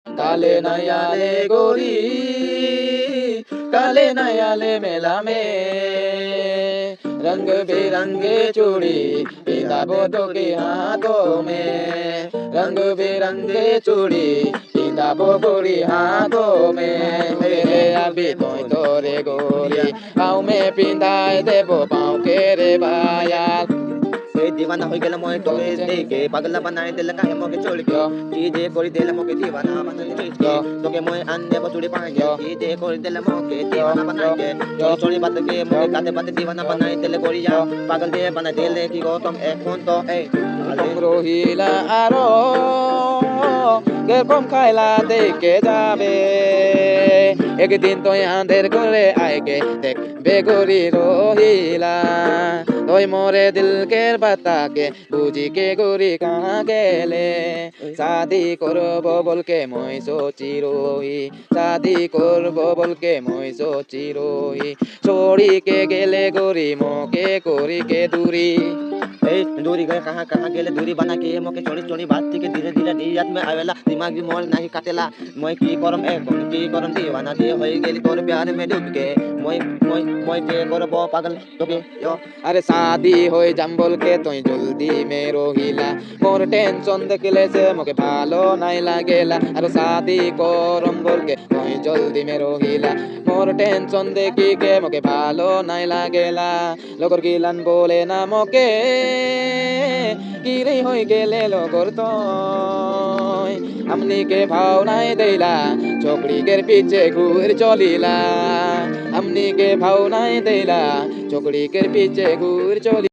काले नयाले गोरी काले नयाले मेला में रंग बिरंगे चूड़ी पीताबो के हाथों में रंग बिरंगे चूड़ी पीताबो गोरी हाथों में मेरे अभी तोरे गोरी पाँव में पिंधाए देबो पाँव के रे बाया दीवाना हो गेला मोय तोके देखे पागला बनाए दिल का मोके छोड़ के चीजे कोरी दिल मोके दीवाना बनाए के तोके मोय अन्ने बचुड़ी पाएंगे चीजे कोरी दिल मोके दीवाना बनाएंगे छोटी छोटी बात के मोके काते बात दीवाना बनाए दिल गोरिया पागल दे बना दिल की गो तुम एक फोन तो রহিলা আরো কেরকম খাইলা দেখে যাবে একদিন তুই আঁধের করে আইকে দেখবে গরি রহিলা তুই মোরে দিলকের বাতাকে বুঝি কে গরি কাহা গেলে শাদি করব বলকে মই সোচি রহি শাদি করব বলকে মই সোচি রহি छोड़ी के गेले गोरी मोके गोरी के दूरी दूरी गए कहाँ गेले दूरी बना के मोके छोड़ी छोड़ी बात के धीरे धीरे नियत में आवेला दिमाग भी मोर नहीं काटेला मोय की करम दीवाना दे होई गेली तोर प्यार में डूब के मोय मोय मोय के करबो पागल तोके यो अरे शादी होई जाम बोल के तुई जल्दी में रोहिला मोर टेंशन देखले से मोके भालो नहीं लागेला अरे शादी करम बोल के तुई जल्दी में रोहिला मोर टेंशन देखी के मोके भालो नहीं लागेला लोगर गिलान बोले ना मोके किरे होई गेले लोगर तो हमनी के भाव नहीं देला छोकरी के पीछे घूर चलिला हमनी के भाव नहीं देला छोकरी के पीछे घूर चली